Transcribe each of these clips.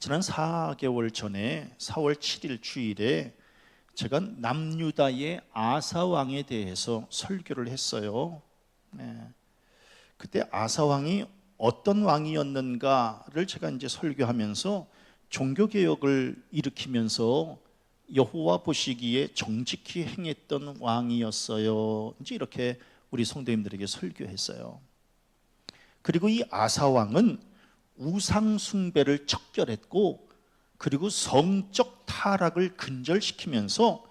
지난 4개월 전에 4월 7일 주일에 제가 남유다의 아사 왕에 대해서 설교를 했어요. 그때 아사 왕이 어떤 왕이었는가를 제가 이제 설교하면서 종교개혁을 일으키면서 여호와 보시기에 정직히 행했던 왕이었어요. 이제 이렇게 우리 성도님들에게 설교했어요. 그리고 이 아사 왕은 우상 숭배를 척결했고, 그리고 성적 타락을 근절시키면서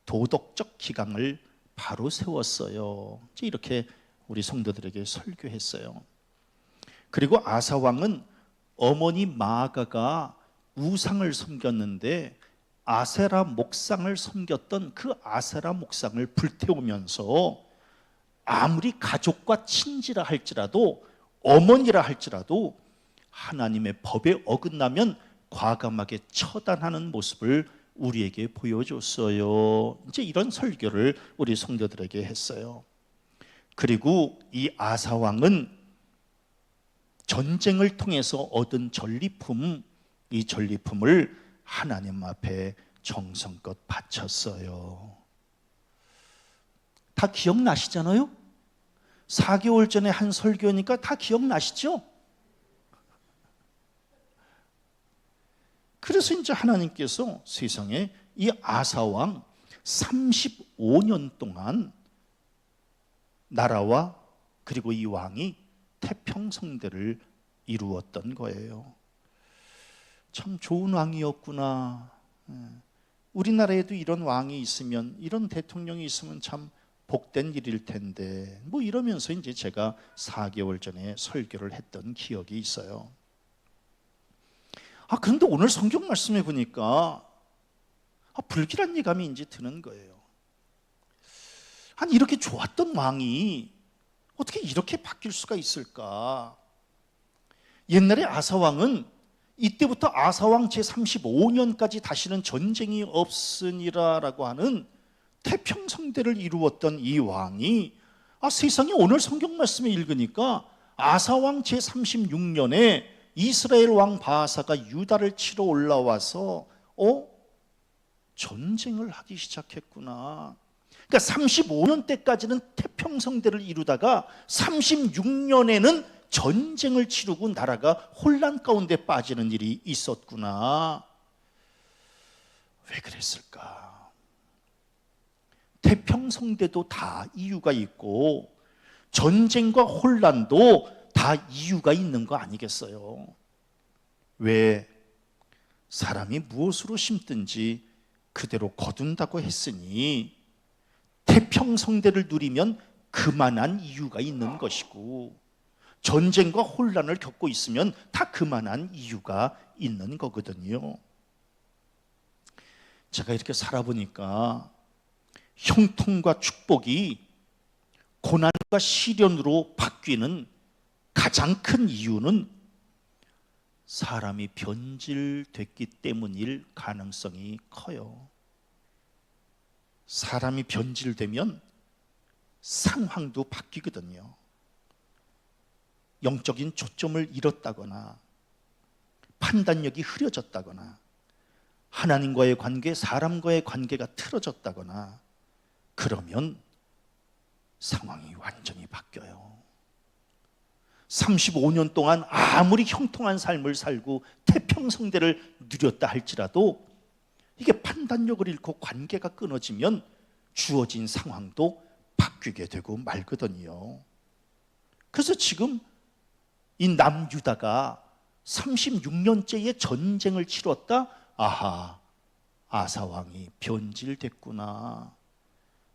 도덕적 기강을 바로 세웠어요. 이제 이렇게 우리 성도들에게 설교했어요. 그리고 아사 왕은 어머니 마아가가 우상을 섬겼는데 아세라 목상을 섬겼던 그 아세라 목상을 불태우면서 아무리 가족과 친지라 할지라도, 어머니라 할지라도 하나님의 법에 어긋나면 과감하게 처단하는 모습을 우리에게 보여줬어요. 이제 이런 설교를 우리 성도들에게 했어요. 그리고 이 아사 왕은 전쟁을 통해서 얻은 전리품, 이 전리품을 하나님 앞에 정성껏 바쳤어요. 다 기억나시잖아요? 4개월 전에 한 설교니까 다 기억나시죠? 그래서 이제 하나님께서 세상에 이 아사왕 35년 동안 나라와 그리고 이 왕이 태평성대를 이루었던 거예요. 참 좋은 왕이었구나. 우리나라에도 이런 왕이 있으면, 이런 대통령이 있으면 참 복된 일일 텐데, 뭐 이러면서 이제 제가 4개월 전에 설교를 했던 기억이 있어요. 그런데 오늘 성경 말씀에 보니까 불길한 예감이 이제 드는 거예요. 아니, 이렇게 좋았던 왕이 어떻게 이렇게 바뀔 수가 있을까? 옛날에 아사왕은 이때부터 아사왕 제35년까지 다시는 전쟁이 없으니라라고 하는 태평성대를 이루었던 이 왕이 세상에 오늘 성경 말씀을 읽으니까 아사왕 제36년에 이스라엘 왕 바아사가 유다를 치러 올라와서 전쟁을 하기 시작했구나. 그러니까 35년 때까지는 태평성대를 이루다가 36년에는 전쟁을 치르고 나라가 혼란 가운데 빠지는 일이 있었구나. 왜 그랬을까? 태평성대도 다 이유가 있고 전쟁과 혼란도 다 이유가 있는 거 아니겠어요? 왜? 사람이 무엇으로 심든지 그대로 거둔다고 했으니 태평성대를 누리면 그만한 이유가 있는 것이고, 전쟁과 혼란을 겪고 있으면 다 그만한 이유가 있는 거거든요. 제가 이렇게 살아보니까 형통과 축복이 고난과 시련으로 바뀌는 가장 큰 이유는 사람이 변질됐기 때문일 가능성이 커요. 사람이 변질되면 상황도 바뀌거든요. 영적인 초점을 잃었다거나 판단력이 흐려졌다거나 하나님과의 관계, 사람과의 관계가 틀어졌다거나 그러면 상황이 완전히 바뀌어요. 35년 동안 아무리 형통한 삶을 살고 태평성대를 누렸다 할지라도 이게 판단력을 잃고 관계가 끊어지면 주어진 상황도 바뀌게 되고 말거든요. 그래서 지금 이 남유다가 36년째의 전쟁을 치렀다. 아사왕이 변질됐구나.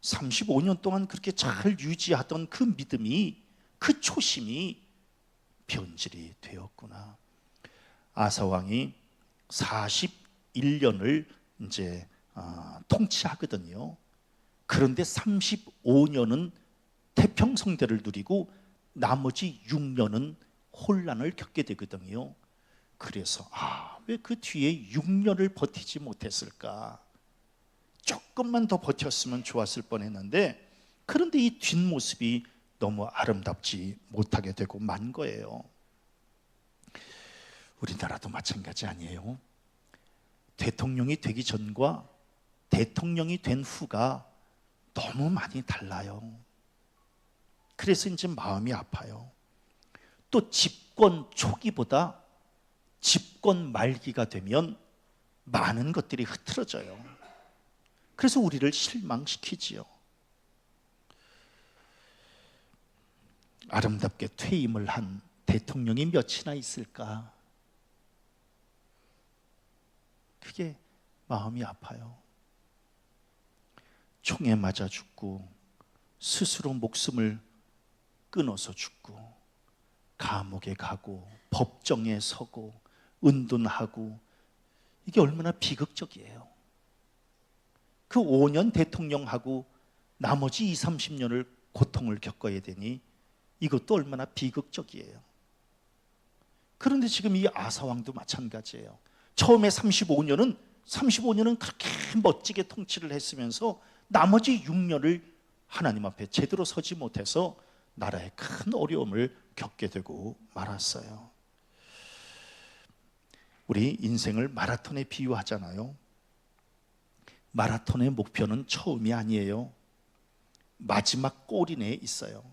35년 동안 그렇게 잘 유지하던 그 믿음이, 그 초심이 변질이 되었구나. 아사왕이 41년을 이제 통치하거든요. 그런데 35년은 태평성대를 누리고 나머지 6년은 혼란을 겪게 되거든요. 그래서 왜 그 뒤에 6년을 버티지 못했을까? 조금만 더 버텼으면 좋았을 뻔했는데, 그런데 이 뒷모습이 너무 아름답지 못하게 되고 만 거예요. 우리나라도 마찬가지 아니에요? 대통령이 되기 전과 대통령이 된 후가 너무 많이 달라요. 그래서 이제 마음이 아파요. 또 집권 초기보다 집권 말기가 되면 많은 것들이 흐트러져요. 그래서 우리를 실망시키지요. 아름답게 퇴임을 한 대통령이 몇이나 있을까? 그게 마음이 아파요. 총에 맞아 죽고 스스로 목숨을 끊어서 죽고 감옥에 가고 법정에 서고 은둔하고, 이게 얼마나 비극적이에요. 그 5년 대통령하고 나머지 20, 30년을 고통을 겪어야 되니 이것도 얼마나 비극적이에요. 그런데 지금 이 아사왕도 마찬가지예요. 처음에 35년은 그렇게 멋지게 통치를 했으면서 나머지 6년을 하나님 앞에 제대로 서지 못해서 나라에 큰 어려움을 겪게 되고 말았어요. 우리 인생을 마라톤에 비유하잖아요. 마라톤의 목표는 처음이 아니에요. 마지막 골인에 있어요.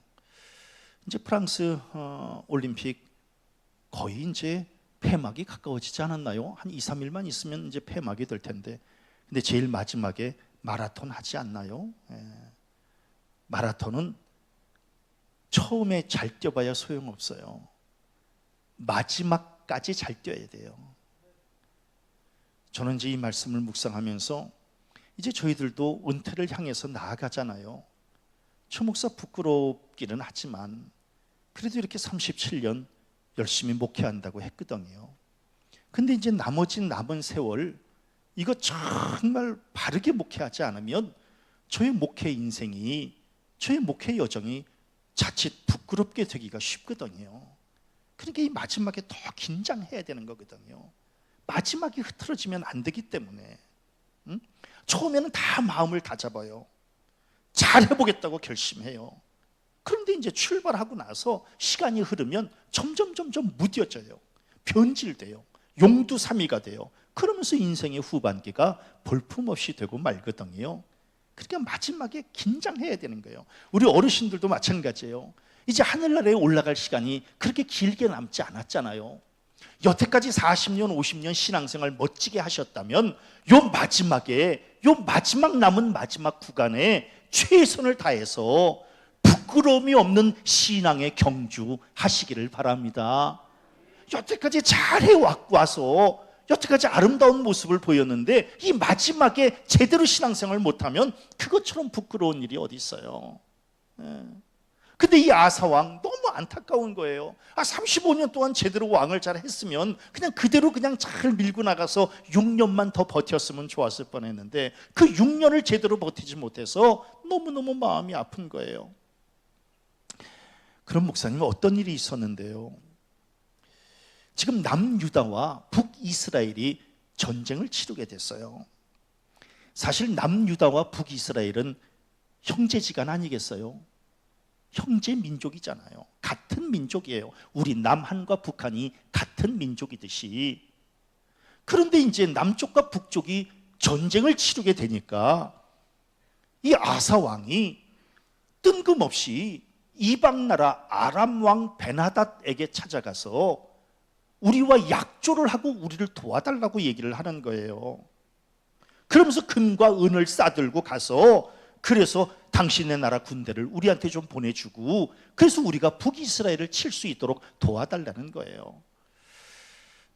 이제 프랑스 올림픽 거의 이제 폐막이 가까워지지 않았나요? 한 2, 3일만 있으면 이제 폐막이 될 텐데, 근데 제일 마지막에 마라톤 하지 않나요? 마라톤은 처음에 잘 뛰어봐야 소용없어요. 마지막까지 잘 뛰어야 돼요. 저는 이제 이 말씀을 묵상하면서 이제 저희들도 은퇴를 향해서 나아가잖아요. 최 목사 부끄럽기는 하지만 그래도 이렇게 37년 열심히 목회한다고 했거든요. 근데 이제 나머지 남은 세월 이거 정말 바르게 목회하지 않으면 저의 목회 인생이, 저의 목회 여정이 자칫 부끄럽게 되기가 쉽거든요. 그러니까 이 마지막에 더 긴장해야 되는 거거든요. 마지막이 흐트러지면 안 되기 때문에. 처음에는 다 마음을 다잡아요. 잘해보겠다고 결심해요. 그런데 이제 출발하고 나서 시간이 흐르면 점점 무뎌져요. 변질돼요. 용두사미가 돼요. 그러면서 인생의 후반기가 볼품없이 되고 말거든요. 그러니까 마지막에 긴장해야 되는 거예요. 우리 어르신들도 마찬가지예요. 이제 하늘나라에 올라갈 시간이 그렇게 길게 남지 않았잖아요. 여태까지 40년, 50년 신앙생활 멋지게 하셨다면 요 마지막 남은 마지막 구간에 최선을 다해서 부끄러움이 없는 신앙의 경주 하시기를 바랍니다. 여태까지 잘해와서 여태까지 아름다운 모습을 보였는데 이 마지막에 제대로 신앙생활을 못하면 그것처럼 부끄러운 일이 어디 있어요. 근데 이 아사왕 너무 안타까운 거예요. 35년 동안 제대로 왕을 잘 했으면 그냥 그대로 그냥 잘 밀고 나가서 6년만 더 버텼으면 좋았을 뻔했는데 그 6년을 제대로 버티지 못해서 너무너무 마음이 아픈 거예요. 그럼 목사님은 어떤 일이 있었는데요? 지금 남유다와 북이스라엘이 전쟁을 치르게 됐어요. 사실 남유다와 북이스라엘은 형제지간 아니겠어요? 형제 민족이잖아요. 같은 민족이에요. 우리 남한과 북한이 같은 민족이듯이. 그런데 이제 남쪽과 북쪽이 전쟁을 치르게 되니까 이 아사 왕이 뜬금없이 이방 나라 아람 왕 베나닷에게 찾아가서 우리와 약조를 하고 우리를 도와달라고 얘기를 하는 거예요. 그러면서 금과 은을 싸들고 가서 그래서 당신의 나라 군대를 우리한테 좀 보내주고 그래서 우리가 북이스라엘을 칠 수 있도록 도와달라는 거예요.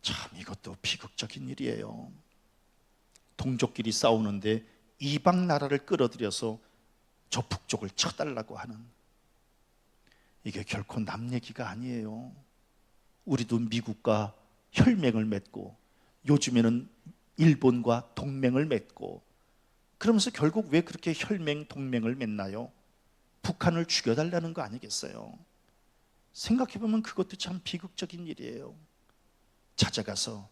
참 이것도 비극적인 일이에요. 동족끼리 싸우는데 이방 나라를 끌어들여서 저 북쪽을 쳐달라고 하는, 이게 결코 남 얘기가 아니에요. 우리도 미국과 혈맹을 맺고 요즘에는 일본과 동맹을 맺고, 그러면서 결국 왜 그렇게 혈맹 동맹을 맺나요? 북한을 죽여달라는 거 아니겠어요? 생각해보면 그것도 참 비극적인 일이에요. 찾아가서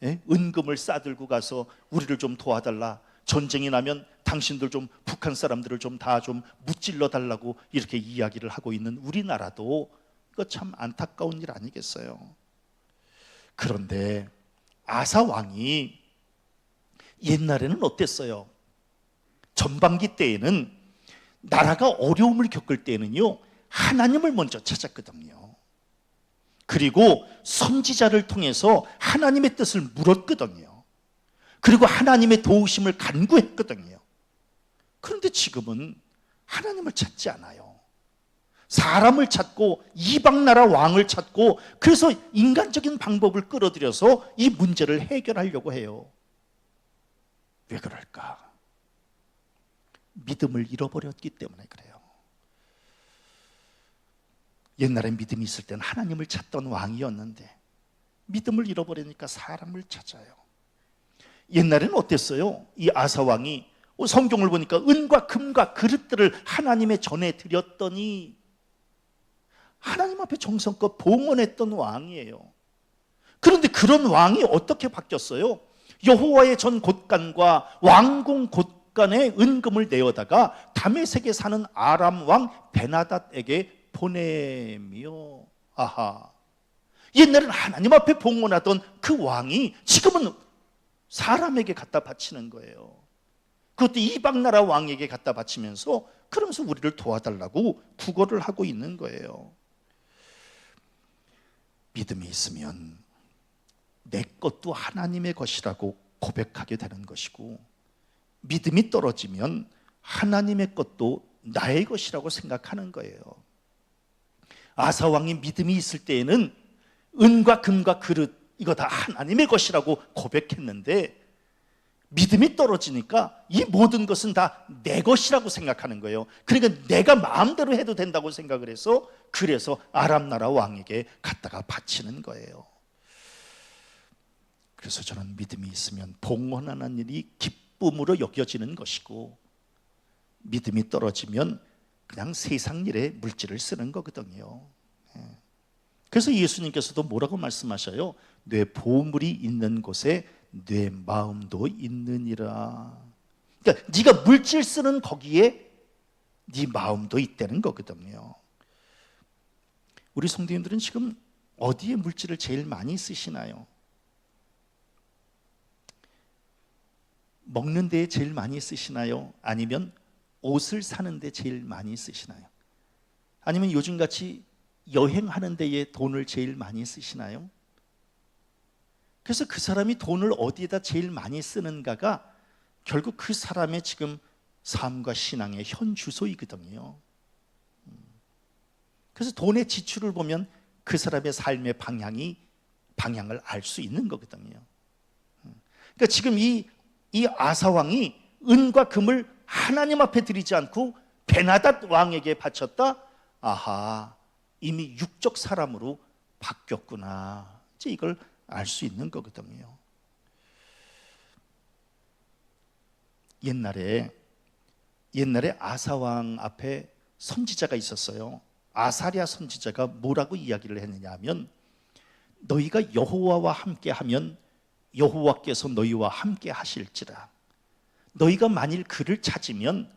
은금을 싸들고 가서 우리를 좀 도와달라, 전쟁이 나면 당신들 좀 북한 사람들을 좀 다 좀 무찔러 달라고 이렇게 이야기를 하고 있는 우리나라도 이거 참 안타까운 일 아니겠어요? 그런데 아사 왕이 옛날에는 어땠어요? 전반기 때에는 나라가 어려움을 겪을 때에는요, 하나님을 먼저 찾았거든요. 그리고 선지자를 통해서 하나님의 뜻을 물었거든요. 그리고 하나님의 도우심을 간구했거든요. 그런데 지금은 하나님을 찾지 않아요. 사람을 찾고 이방 나라 왕을 찾고, 그래서 인간적인 방법을 끌어들여서 이 문제를 해결하려고 해요. 왜 그럴까? 믿음을 잃어버렸기 때문에 그래요. 옛날에 믿음이 있을 때는 하나님을 찾던 왕이었는데 믿음을 잃어버리니까 사람을 찾아요. 옛날에는 어땠어요? 이 아사 왕이 성경을 보니까 은과 금과 그릇들을 하나님의 전에 드렸더니 하나님 앞에 정성껏 봉헌했던 왕이에요. 그런데 그런 왕이 어떻게 바뀌었어요? 여호와의 전 곳간과 왕궁 곳간에 은금을 내어다가 다메섹에 사는 아람 왕 베나닷에게 보내며, 아하, 옛날에는 하나님 앞에 봉헌하던 그 왕이 지금은 사람에게 갖다 바치는 거예요. 그것도 이방 나라 왕에게 갖다 바치면서 그러면서 우리를 도와달라고 구걸을 하고 있는 거예요. 믿음이 있으면 내 것도 하나님의 것이라고 고백하게 되는 것이고, 믿음이 떨어지면 하나님의 것도 나의 것이라고 생각하는 거예요. 아사 왕이 믿음이 있을 때에는 은과 금과 그릇, 이거 다 하나님의 것이라고 고백했는데, 믿음이 떨어지니까 이 모든 것은 다 내 것이라고 생각하는 거예요. 그러니까 내가 마음대로 해도 된다고 생각을 해서, 그래서 아람 나라 왕에게 갖다가 바치는 거예요. 그래서 저는 믿음이 있으면 봉헌하는 일이 기쁨으로 여겨지는 것이고, 믿음이 떨어지면 그냥 세상 일에 물질을 쓰는 거거든요. 그래서 예수님께서도 뭐라고 말씀하셔요? 내 보물이 있는 곳에 내 마음도 있느니라. 그러니까 네가 물질 쓰는 거기에 네 마음도 있다는 거거든요. 우리 성도님들은 지금 어디에 물질을 제일 많이 쓰시나요? 먹는 데에 제일 많이 쓰시나요? 아니면 옷을 사는 데 제일 많이 쓰시나요? 아니면 요즘같이 여행하는 데에 돈을 제일 많이 쓰시나요? 그래서 그 사람이 돈을 어디에다 제일 많이 쓰는가가 결국 그 사람의 지금 삶과 신앙의 현 주소이거든요. 그래서 돈의 지출을 보면 그 사람의 삶의 방향을 알 수 있는 거거든요. 그러니까 지금 이 아사 왕이 은과 금을 하나님 앞에 드리지 않고 베나닷 왕에게 바쳤다. 아하, 이미 육적 사람으로 바뀌었구나. 이제 이걸 알 수 있는 거거든요. 옛날에 아사 왕 앞에 선지자가 있었어요. 아사랴 선지자가 뭐라고 이야기를 했느냐 하면, 너희가 여호와와 함께하면 여호와께서 너희와 함께 하실지라. 너희가 만일 그를 찾으면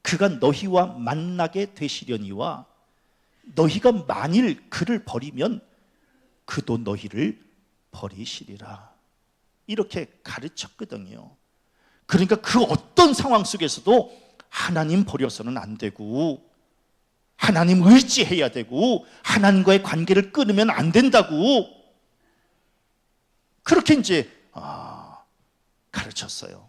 그가 너희와 만나게 되시려니와, 너희가 만일 그를 버리면 그도 너희를 버리시리라. 이렇게 가르쳤거든요. 그러니까 그 어떤 상황 속에서도 하나님 버려서는 안 되고, 하나님 의지해야 되고, 하나님과의 관계를 끊으면 안 된다고, 그렇게 이제 가르쳤어요.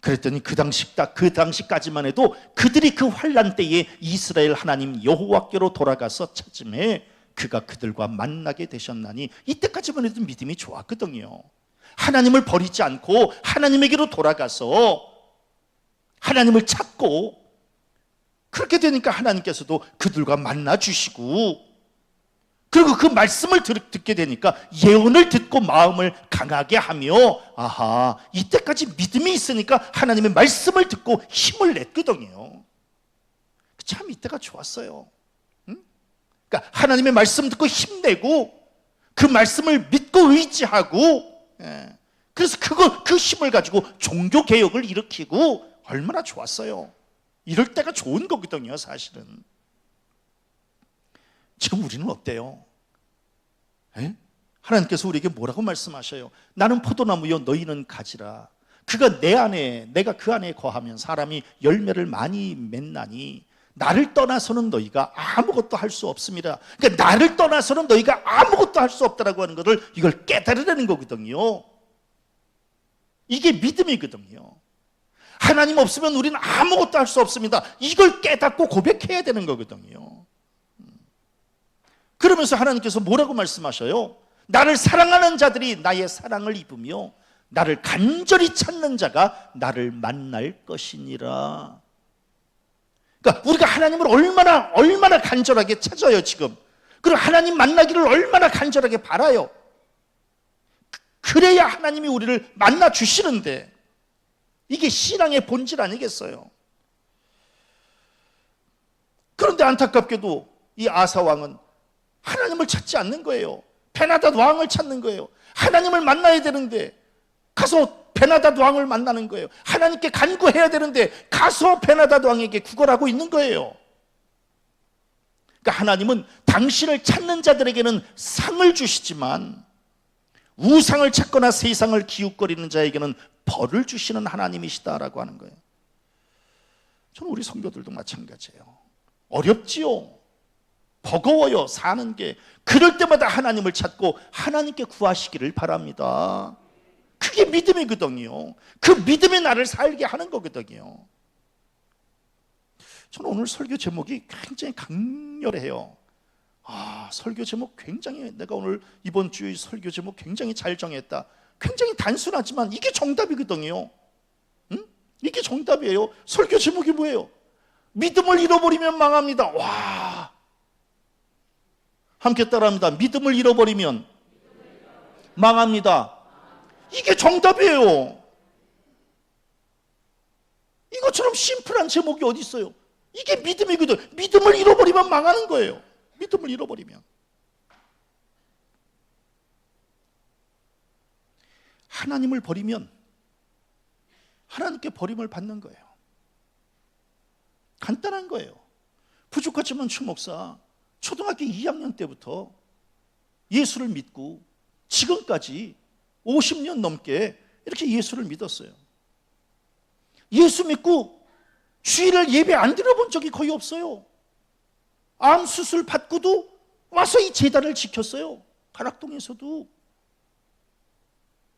그랬더니 그 당시까지만 해도 그들이 그 환난 때에 이스라엘 하나님 여호와께로 돌아가서 찾음에 그가 그들과 만나게 되셨나니, 이때까지만 해도 믿음이 좋았거든요. 하나님을 버리지 않고 하나님에게로 돌아가서 하나님을 찾고, 그렇게 되니까 하나님께서도 그들과 만나 주시고, 그리고 그 말씀을 듣게 되니까 예언을 듣고 마음을 강하게 하며, 아하, 이때까지 믿음이 있으니까 하나님의 말씀을 듣고 힘을 냈거든요. 참 이때가 좋았어요. 그러니까 하나님의 말씀 듣고 힘내고, 그 말씀을 믿고 의지하고, 그래서 그 힘을 가지고 종교 개혁을 일으키고, 얼마나 좋았어요. 이럴 때가 좋은 거거든요, 사실은. 지금 우리는 어때요? 하나님께서 우리에게 뭐라고 말씀하셔요? 나는 포도나무요 너희는 가지라. 그가 내 안에, 내가 그 안에 거하면 사람이 열매를 많이 맺나니 나를 떠나서는 너희가 아무것도 할 수 없습니다. 그러니까 나를 떠나서는 너희가 아무것도 할 수 없다라고 하는 것을 이걸 깨달으라는 거거든요. 이게 믿음이거든요. 하나님 없으면 우리는 아무것도 할 수 없습니다. 이걸 깨닫고 고백해야 되는 거거든요. 그러면서 하나님께서 뭐라고 말씀하셔요? 나를 사랑하는 자들이 나의 사랑을 입으며 나를 간절히 찾는 자가 나를 만날 것이니라. 그러니까 우리가 하나님을 얼마나 간절하게 찾아요 지금. 그리고 하나님 만나기를 얼마나 간절하게 바라요. 그래야 하나님이 우리를 만나 주시는데, 이게 신앙의 본질 아니겠어요? 그런데 안타깝게도 이 아사 왕은 하나님을 찾지 않는 거예요. 베나닷 왕을 찾는 거예요. 하나님을 만나야 되는데 가서 베나닷 왕을 만나는 거예요. 하나님께 간구해야 되는데 가서 베나닷 왕에게 구걸하고 있는 거예요. 그러니까 하나님은 당신을 찾는 자들에게는 상을 주시지만 우상을 찾거나 세상을 기웃거리는 자에게는 벌을 주시는 하나님이시다라고 하는 거예요. 저는 우리 성도들도 마찬가지예요. 어렵지요. 버거워요. 사는 게. 그럴 때마다 하나님을 찾고 하나님께 구하시기를 바랍니다. 그게 믿음이거든요. 그 믿음이 나를 살게 하는 거거든요. 저는 오늘 설교 제목이 굉장히 강렬해요. 설교 제목 굉장히, 내가 오늘 이번 주의 설교 제목 굉장히 잘 정했다. 굉장히 단순하지만 이게 정답이거든요. 응? 이게 정답이에요. 설교 제목이 뭐예요? 믿음을 잃어버리면 망합니다. 와, 함께 따라합니다. 믿음을 잃어버리면 망합니다. 이게 정답이에요. 이것처럼 심플한 제목이 어디 있어요? 이게 믿음이거든. 믿음을 잃어버리면 망하는 거예요. 믿음을 잃어버리면. 하나님을 버리면 하나님께 버림을 받는 거예요. 간단한 거예요. 부족하지만 추 목사 초등학교 2학년 때부터 예수를 믿고 지금까지 50년 넘게 이렇게 예수를 믿었어요. 예수 믿고 주일을 예배 안 드려본 적이 거의 없어요. 암 수술 받고도 와서 이 제단을 지켰어요. 가락동에서도.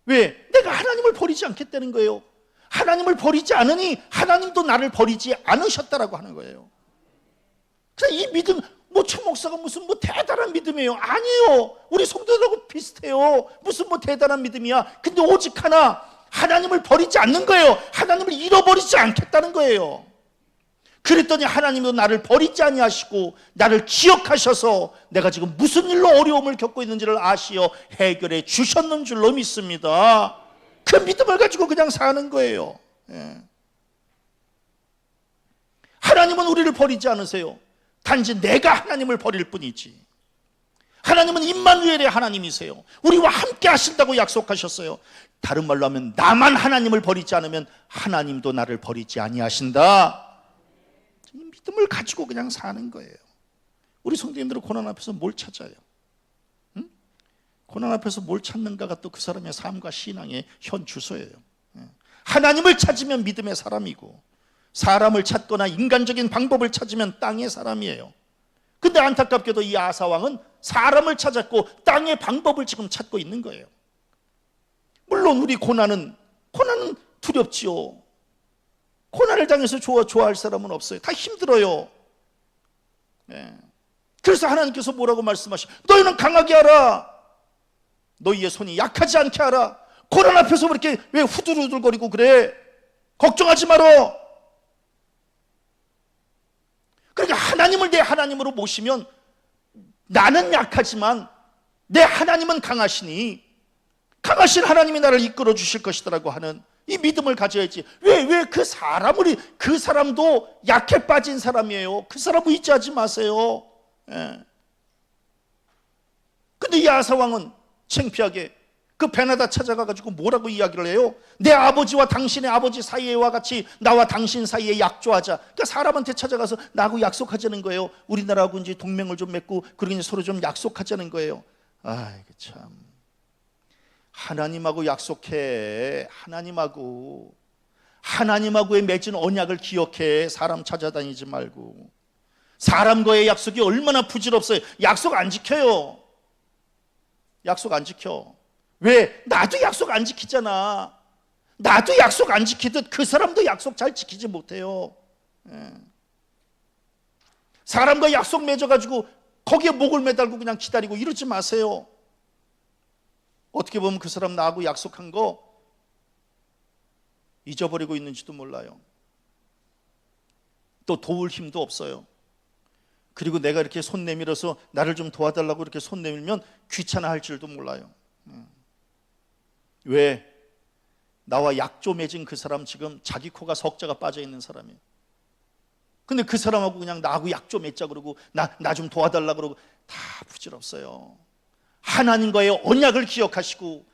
왜? 내가 하나님을 버리지 않겠다는 거예요. 하나님을 버리지 않으니 하나님도 나를 버리지 않으셨다라고 하는 거예요. 그래서 이 믿음, 초 목사가 무슨 대단한 믿음이에요. 아니에요. 우리 성도들하고 비슷해요. 무슨 대단한 믿음이야. 근데 오직 하나, 하나님을 버리지 않는 거예요. 하나님을 잃어버리지 않겠다는 거예요. 그랬더니 하나님도 나를 버리지 아니하시고 나를 기억하셔서 내가 지금 무슨 일로 어려움을 겪고 있는지를 아시어 해결해 주셨는 줄로 믿습니다. 그 믿음을 가지고 그냥 사는 거예요. 하나님은 우리를 버리지 않으세요. 단지 내가 하나님을 버릴 뿐이지. 하나님은 임마누엘의 하나님이세요. 우리와 함께 하신다고 약속하셨어요. 다른 말로 하면 나만 하나님을 버리지 않으면 하나님도 나를 버리지 아니하신다. 이 믿음을 가지고 그냥 사는 거예요. 우리 성도님들은 고난 앞에서 뭘 찾아요? 응? 고난 앞에서 뭘 찾는가가 또 그 사람의 삶과 신앙의 현 주소예요. 하나님을 찾으면 믿음의 사람이고, 사람을 찾거나 인간적인 방법을 찾으면 땅의 사람이에요. 근데 안타깝게도 이 아사왕은 사람을 찾았고 땅의 방법을 지금 찾고 있는 거예요. 물론 우리 고난은 두렵지요. 고난을 당해서 좋아할 사람은 없어요. 다 힘들어요. 그래서 하나님께서 뭐라고 말씀하시죠? 너희는 강하게 하라. 너희의 손이 약하지 않게 하라. 고난 앞에서 그렇게 왜 후들후들거리고 그래? 걱정하지 말어. 그러니까 하나님을 내 하나님으로 모시면 나는 약하지만 내 하나님은 강하시니 강하신 하나님이 나를 이끌어 주실 것이다라고 하는 이 믿음을 가져야지. 왜 그 사람도 약해 빠진 사람이에요. 그 사람 의지하지 마세요. 근데 이 아사왕은 창피하게 그 베나닷 찾아가가지고 뭐라고 이야기를 해요? 내 아버지와 당신의 아버지 사이와 같이 나와 당신 사이에 약조하자. 그러니까 사람한테 찾아가서 나하고 약속하자는 거예요. 우리나라하고 이제 동맹을 좀 맺고 그러고 이제 서로 좀 약속하자는 거예요. 아이고 참. 하나님하고 약속해. 하나님하고의 맺은 언약을 기억해. 사람 찾아다니지 말고. 사람과의 약속이 얼마나 부질없어요. 약속 안 지켜요. 약속 안 지켜. 왜? 나도 약속 안 지키잖아. 나도 약속 안 지키듯 그 사람도 약속 잘 지키지 못해요. 사람과 약속 맺어가지고 거기에 목을 매달고 그냥 기다리고 이러지 마세요. 어떻게 보면 그 사람 나하고 약속한 거 잊어버리고 있는지도 몰라요. 또 도울 힘도 없어요. 그리고 내가 이렇게 손 내밀어서 나를 좀 도와달라고 이렇게 손 내밀면 귀찮아할 줄도 몰라요. 왜? 나와 약조 맺은 그 사람 지금 자기 코가 석자가 빠져 있는 사람이에요. 근데 그 사람하고 그냥 나하고 약조 맺자 그러고 나 좀 도와달라 그러고 다 부질없어요. 하나님과의 언약을 기억하시고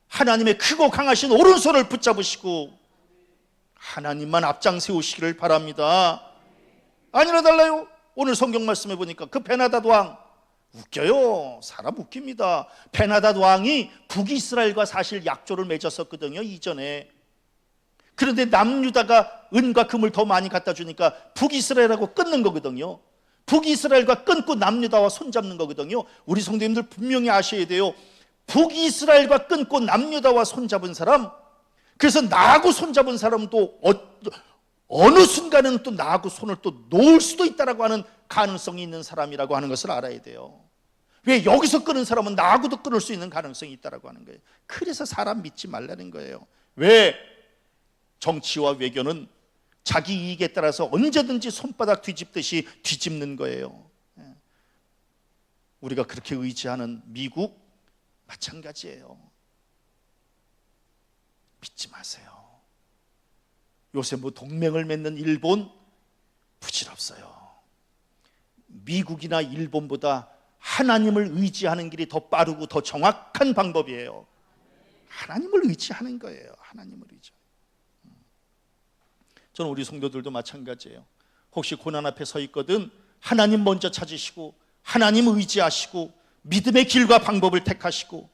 하나님의 크고 강하신 오른손을 붙잡으시고 하나님만 앞장 세우시기를 바랍니다. 아니라 달라요. 오늘 성경 말씀해 보니까 그 베나닷 왕 웃겨요. 사람 웃깁니다. 베나닷 왕이 북이스라엘과 사실 약조를 맺었었거든요, 이전에. 그런데 남유다가 은과 금을 더 많이 갖다 주니까 북이스라엘하고 끊는 거거든요. 북이스라엘과 끊고 남유다와 손잡는 거거든요. 우리 성도님들 분명히 아셔야 돼요. 북이스라엘과 끊고 남유다와 손잡은 사람, 그래서 나하고 손잡은 사람도 어느 순간은 또 나하고 손을 또 놓을 수도 있다라고 하는 가능성이 있는 사람이라고 하는 것을 알아야 돼요. 왜? 여기서 끊은 사람은 나하고도 끊을 수 있는 가능성이 있다라고 하는 거예요. 그래서 사람 믿지 말라는 거예요. 왜? 정치와 외교는 자기 이익에 따라서 언제든지 손바닥 뒤집듯이 뒤집는 거예요. 우리가 그렇게 의지하는 미국 마찬가지예요. 믿지 마세요. 요새 뭐 동맹을 맺는 일본 부질없어요. 미국이나 일본보다 하나님을 의지하는 길이 더 빠르고 더 정확한 방법이에요. 하나님을 의지하는 거예요. 하나님을 의지. 저는 우리 성도들도 마찬가지예요. 혹시 고난 앞에 서 있거든 하나님 먼저 찾으시고 하나님 의지하시고 믿음의 길과 방법을 택하시고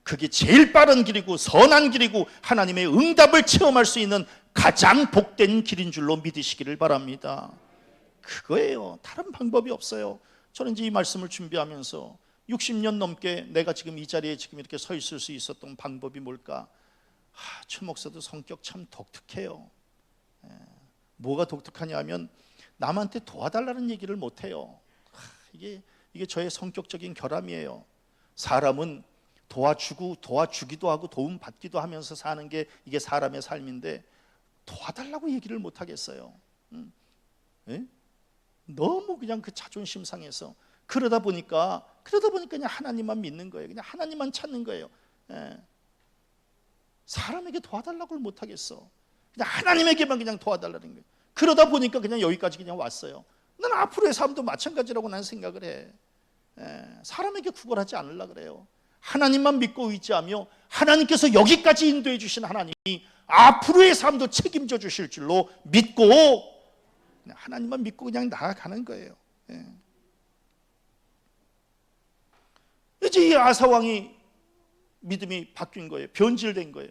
그게 제일 빠른 길이고 선한 길이고 하나님의 응답을 체험할 수 있는 가장 복된 길인 줄로 믿으시기를 바랍니다. 그거예요. 다른 방법이 없어요. 저는 이제 이 말씀을 준비하면서 60년 넘게 내가 지금 이 자리에 지금 이렇게 서 있을 수 있었던 방법이 뭘까? 최 목사도 성격 참 독특해요. 뭐가 독특하냐 하면 남한테 도와달라는 얘기를 못해요. 이게 저의 성격적인 결함이에요. 사람은 도와주기도 하고 도움받기도 하면서 사는 게 이게 사람의 삶인데 도와달라고 얘기를 못하겠어요. 너무 그냥 그 자존심 상해서 그러다 보니까 그냥 하나님만 믿는 거예요. 그냥 하나님만 찾는 거예요. 사람에게 도와달라고 못하겠어. 그냥 하나님에게만 그냥 도와달라는 거예요. 그러다 보니까 그냥 여기까지 그냥 왔어요. 난 앞으로의 삶도 마찬가지라고 난 생각을 해. 사람에게 구걸하지 않으려고 그래요. 하나님만 믿고 의지하며 하나님께서 여기까지 인도해 주신 하나님이 앞으로의 삶도 책임져 주실 줄로 믿고 하나님만 믿고 그냥 나아가는 거예요. 이제 이 아사왕이 믿음이 바뀐 거예요. 변질된 거예요.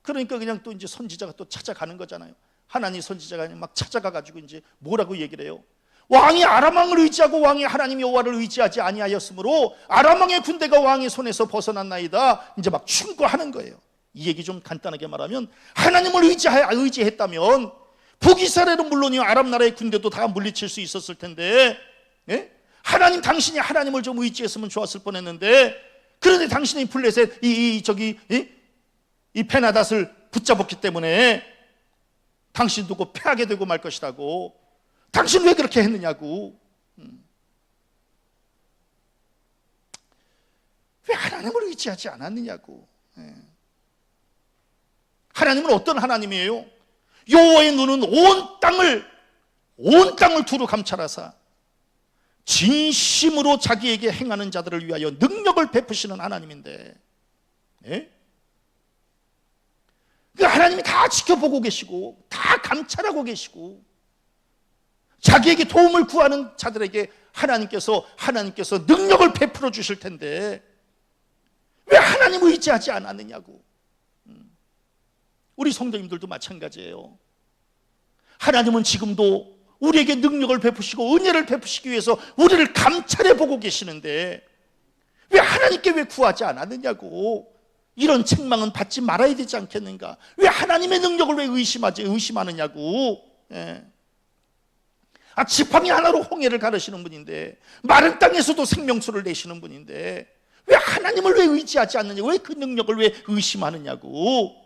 그러니까 그냥 또 이제 선지자가 또 찾아가는 거잖아요. 하나님 선지자가 막 찾아가 가지고 이제 뭐라고 얘기를 해요? 왕이 아람 왕을 의지하고 왕이 하나님 여호와를 의지하지 아니하였으므로 아람 왕의 군대가 왕의 손에서 벗어났나이다. 이제 막 충고하는 거예요. 이 얘기 좀 간단하게 말하면 하나님을 의지했다면 북이스라엘은 물론이요 아람 나라의 군대도 다 물리칠 수 있었을 텐데, 당신이 하나님을 좀 의지했으면 좋았을 뻔했는데, 그런데 당신이 블레셋 이 베나닷을 붙잡았기 때문에 당신도 곧 패하게 되고 말 것이라고. 당신 왜 그렇게 했느냐고. 왜 하나님을 의지하지 않았느냐고. 하나님은 어떤 하나님이에요? 여호와의 눈은 온 땅을 두루 감찰하사 진심으로 자기에게 행하는 자들을 위하여 능력을 베푸시는 하나님인데, 하나님이 다 지켜보고 계시고 다 감찰하고 계시고 자기에게 도움을 구하는 자들에게 하나님께서 능력을 베풀어 주실 텐데 왜 하나님을 의지하지 않았느냐고. 우리 성도님들도 마찬가지예요. 하나님은 지금도 우리에게 능력을 베푸시고 은혜를 베푸시기 위해서 우리를 감찰해 보고 계시는데 왜 하나님께 왜 구하지 않았느냐고. 이런 책망은 받지 말아야 되지 않겠는가. 왜 하나님의 능력을 왜 의심하느냐고. 예. 지팡이 하나로 홍해를 가르시는 분인데, 마른 땅에서도 생명수를 내시는 분인데 왜 하나님을 왜 의지하지 않느냐고, 왜 그 능력을 왜 의심하느냐고.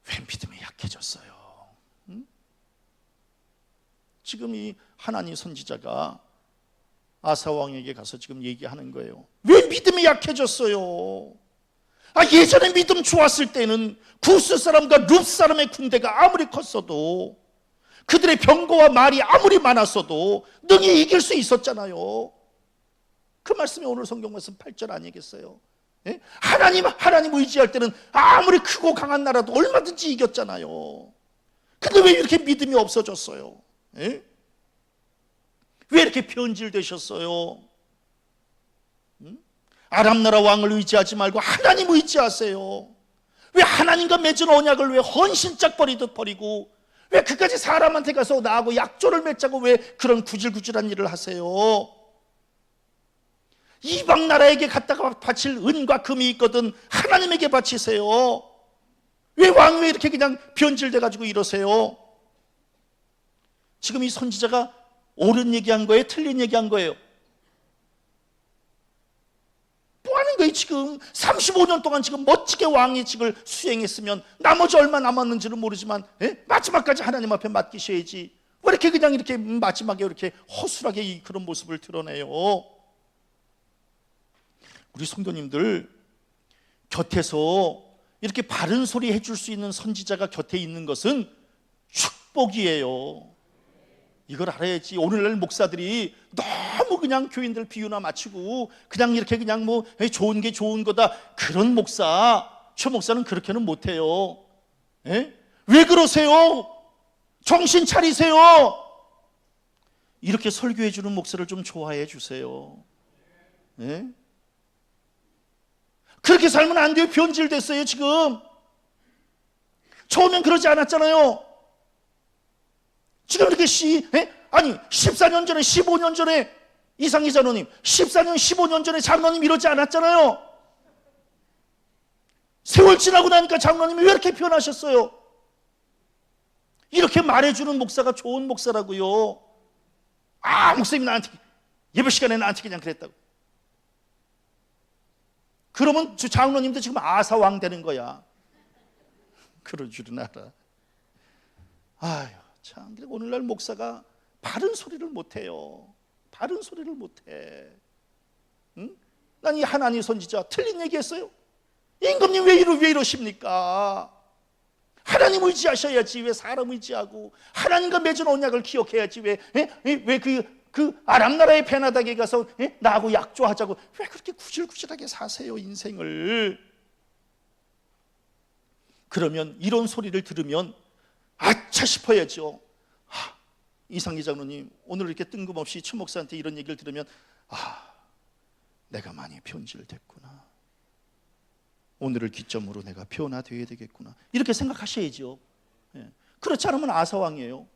왜 믿음이 약해졌어요? 지금 이 하나님 선지자가 아사 왕에게 가서 지금 얘기하는 거예요. 왜 믿음이 약해졌어요? 예전에 믿음 좋았을 때는 구스 사람과 룹 사람의 군대가 아무리 컸어도, 그들의 병거와 말이 아무리 많았어도 능히 이길 수 있었잖아요. 그 말씀이 오늘 성경 말씀 8절 아니겠어요? 예? 하나님 의지할 때는 아무리 크고 강한 나라도 얼마든지 이겼잖아요. 근데 왜 이렇게 믿음이 없어졌어요? 예? 왜 이렇게 변질되셨어요? 아람 나라 왕을 의지하지 말고 하나님 의지하세요. 왜 하나님과 맺은 언약을 왜 헌신짝 버리듯 버리고, 왜 그까지 사람한테 가서 나하고 약조를 맺자고 왜 그런 구질구질한 일을 하세요? 이방 나라에게 갖다가 바칠 은과 금이 있거든 하나님에게 바치세요. 왜 왕이 왜 이렇게 그냥 변질돼 가지고 이러세요? 지금 이 선지자가 옳은 얘기한 거예요? 틀린 얘기한 거예요? 뭐 하는 거예요 지금? 35년 동안 지금 멋지게 왕의 직을 수행했으면 나머지 얼마 남았는지는 모르지만 마지막까지 하나님 앞에 맡기셔야지. 왜 이렇게 그냥 이렇게 마지막에 이렇게 허술하게 그런 모습을 드러내요? 우리 성도님들 곁에서 이렇게 바른 소리 해줄 수 있는 선지자가 곁에 있는 것은 축복이에요. 이걸 알아야지. 오늘날 목사들이 너무 그냥 교인들 비유나 맞추고 그냥 이렇게 그냥 뭐 좋은 게 좋은 거다, 그런 최 목사는 그렇게는 못해요. 왜 그러세요? 정신 차리세요. 이렇게 설교해 주는 목사를 좀 좋아해 주세요. 그렇게 살면 안 돼요. 변질됐어요 지금. 처음엔 그러지 않았잖아요. 지금 이렇게 14년 전에 15년 전에 이상희 장로님, 14년 15년 전에 장로님 이러지 않았잖아요. 세월 지나고 나니까 장로님이 왜 이렇게 변하셨어요? 이렇게 말해주는 목사가 좋은 목사라고요. 목사님이 나한테 예배 시간에 나한테 그냥 그랬다고. 그러면 장로님도 지금 아사왕 되는 거야. 그럴 줄은 알아. 참, 오늘날 목사가 바른 소리를 못해요. 바른 소리를 못해. 난 이 하나님 선지자 틀린 얘기했어요? 임금님 왜 이러십니까? 하나님 의지하셔야지 왜 사람 의지하고, 하나님과 맺은 언약을 기억해야지 왜 그 아람 나라의 베나닥에 가서 나하고 약조하자고 왜 그렇게 구질구질하게 사세요 인생을? 그러면 이런 소리를 들으면 아차 싶어야죠. 이상희 장로님 오늘 이렇게 뜬금없이 최 목사한테 이런 얘기를 들으면 내가 많이 변질됐구나, 오늘을 기점으로 내가 변화되어야 되겠구나, 이렇게 생각하셔야죠. 그렇지 않으면 아사왕이에요.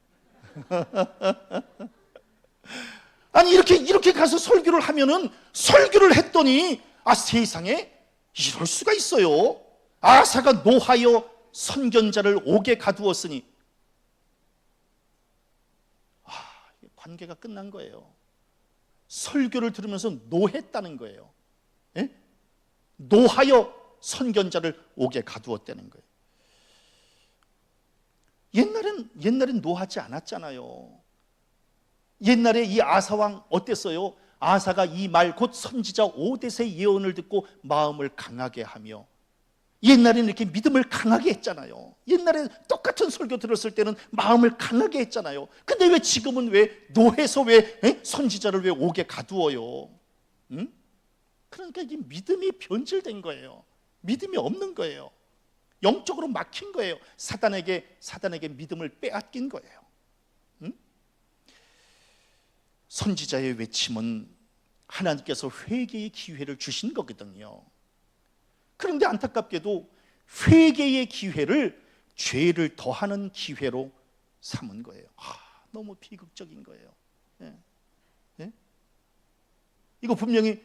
이렇게 가서 설교를 하면은, 설교를 했더니 세상에 이럴 수가 있어요. 아사가 노하여 선견자를 옥에 가두었으니, 관계가 끝난 거예요. 설교를 들으면서 노했다는 거예요. 노하여 선견자를 옥에 가두었다는 거예요. 옛날엔 노하지 않았잖아요. 옛날에 이 아사왕 어땠어요? 아사가 이 말 곧 선지자 오뎃의 예언을 듣고 마음을 강하게 하며, 옛날에는 이렇게 믿음을 강하게 했잖아요. 옛날에 똑같은 설교 들었을 때는 마음을 강하게 했잖아요. 근데 왜 지금은 왜 노해서 왜 선지자를 왜 옥에 가두어요? 그러니까 이게 믿음이 변질된 거예요. 믿음이 없는 거예요. 영적으로 막힌 거예요. 사단에게 믿음을 빼앗긴 거예요. 선지자의 외침은 하나님께서 회개의 기회를 주신 거거든요. 그런데 안타깝게도 회개의 기회를 죄를 더하는 기회로 삼은 거예요. 너무 비극적인 거예요. 예. 예? 이거 분명히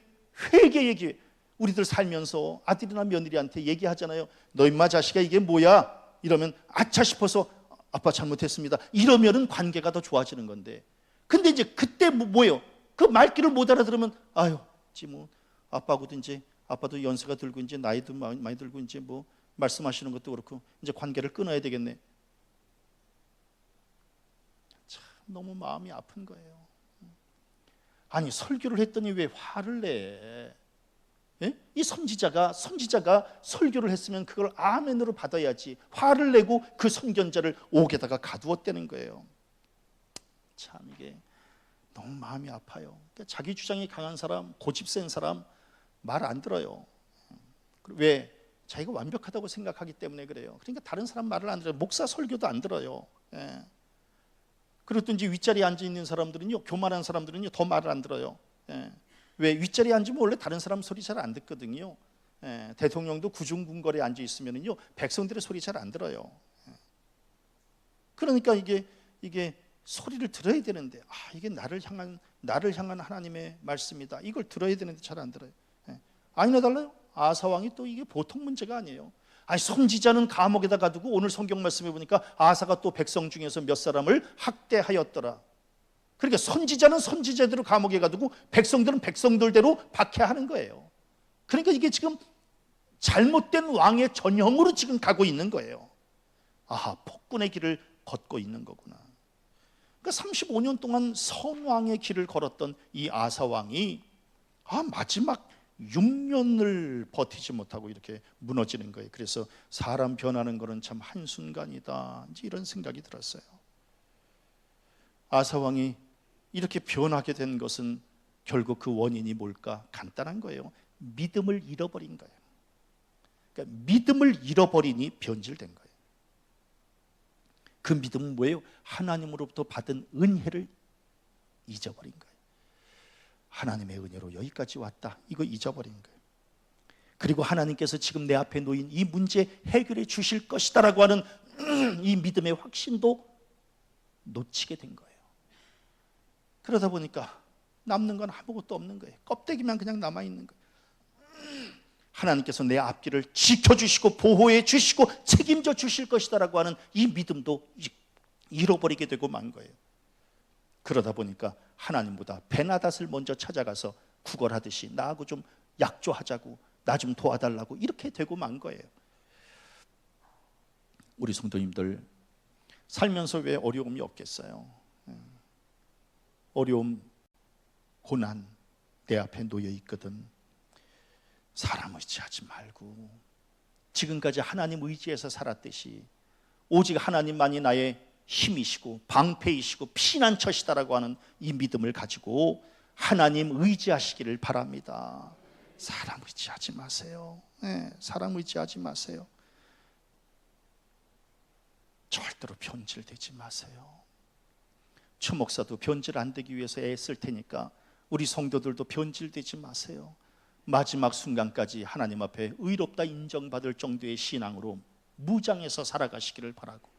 회개의 기회. 우리들 살면서 아들이나 며느리한테 얘기하잖아요. 너 임마 자식아 이게 뭐야? 이러면 아차 싶어서 아빠 잘못했습니다. 이러면은 관계가 더 좋아지는 건데. 근데 이제 그때 뭐예요? 그 말귀를 못 알아들으면 아유, 뭐 아빠고도 이제 아빠도 연세가 들고 이제 나이도 많이 들고 이제 뭐 말씀하시는 것도 그렇고 이제 관계를 끊어야 되겠네. 참 너무 마음이 아픈 거예요. 아니 설교를 했더니 왜 화를 내? 예? 이 선지자가 설교를 했으면 그걸 아멘으로 받아야지. 화를 내고 그 선견자를 옥에다가 가두었다는 거예요. 참 이게 너무 마음이 아파요. 그러니까 자기 주장이 강한 사람, 고집 센 사람 말 안 들어요. 왜? 자기가 완벽하다고 생각하기 때문에 그래요. 그러니까 다른 사람 말을 안 들어요. 목사 설교도 안 들어요. 예. 그리고 또 이제 윗자리에 앉아 있는 사람들은요, 교만한 사람들은요 더 말을 안 들어요. 예. 왜? 윗자리에 앉으면 원래 다른 사람 소리 잘 안 듣거든요. 예. 대통령도 구중궁궐에 앉아 있으면은요 백성들의 소리 잘 안 들어요. 예. 그러니까 이게 소리를 들어야 되는데 이게 나를 향한 하나님의 말씀이다. 이걸 들어야 되는데 잘 안 들어요. 예. 아니나 달라요. 아사 왕이 또 이게 보통 문제가 아니에요. 선지자는 감옥에다 가두고 오늘 성경 말씀에 보니까 아사가 또 백성 중에서 몇 사람을 학대하였더라. 그러니까 선지자는 선지자대로 감옥에 가두고 백성들은 백성들대로 박해하는 거예요. 그러니까 이게 지금 잘못된 왕의 전형으로 지금 가고 있는 거예요. 폭군의 길을 걷고 있는 거구나. 그러니까 35년 동안 선왕의 길을 걸었던 이 아사 왕이 마지막 6년을 버티지 못하고 이렇게 무너지는 거예요. 그래서 사람 변하는 것은 참 한순간이다. 이제 이런 생각이 들었어요. 아사 왕이 이렇게 변하게 된 것은 결국 그 원인이 뭘까? 간단한 거예요. 믿음을 잃어버린 거예요. 그러니까 믿음을 잃어버리니 변질된 거예요. 그 믿음은 뭐예요? 하나님으로부터 받은 은혜를 잊어버린 거예요. 하나님의 은혜로 여기까지 왔다. 이거 잊어버린 거예요. 그리고 하나님께서 지금 내 앞에 놓인 이 문제 해결해 주실 것이다라고 하는 이 믿음의 확신도 놓치게 된 거예요. 그러다 보니까 남는 건 아무것도 없는 거예요. 껍데기만 그냥 남아있는 거예요. 하나님께서 내 앞길을 지켜주시고 보호해 주시고 책임져 주실 것이다라고 하는 이 믿음도 잃어버리게 되고 만 거예요. 그러다 보니까 하나님보다 베나닷을 먼저 찾아가서 구걸하듯이 나하고 좀 약조하자고, 나 좀 도와달라고 이렇게 되고 만 거예요. 우리 성도님들 살면서 왜 어려움이 없겠어요? 어려움, 고난 내 앞에 놓여 있거든. 사람 의지하지 말고 지금까지 하나님 의지해서 살았듯이 오직 하나님만이 나의 힘이시고 방패이시고 피난처시다라고 하는 이 믿음을 가지고 하나님 의지하시기를 바랍니다. 사람 의지하지 마세요. 사람 의지하지 마세요. 절대로 변질되지 마세요. 최 목사도 변질 안 되기 위해서 애쓸 테니까 우리 성도들도 변질되지 마세요. 마지막 순간까지 하나님 앞에 의롭다 인정받을 정도의 신앙으로 무장해서 살아가시기를 바라고,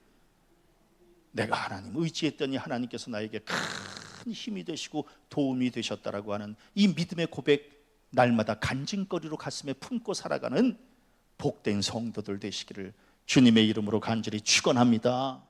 내가 하나님 의지했더니 하나님께서 나에게 큰 힘이 되시고 도움이 되셨다라고 하는 이 믿음의 고백, 날마다 간증거리로 가슴에 품고 살아가는 복된 성도들 되시기를 주님의 이름으로 간절히 축원합니다.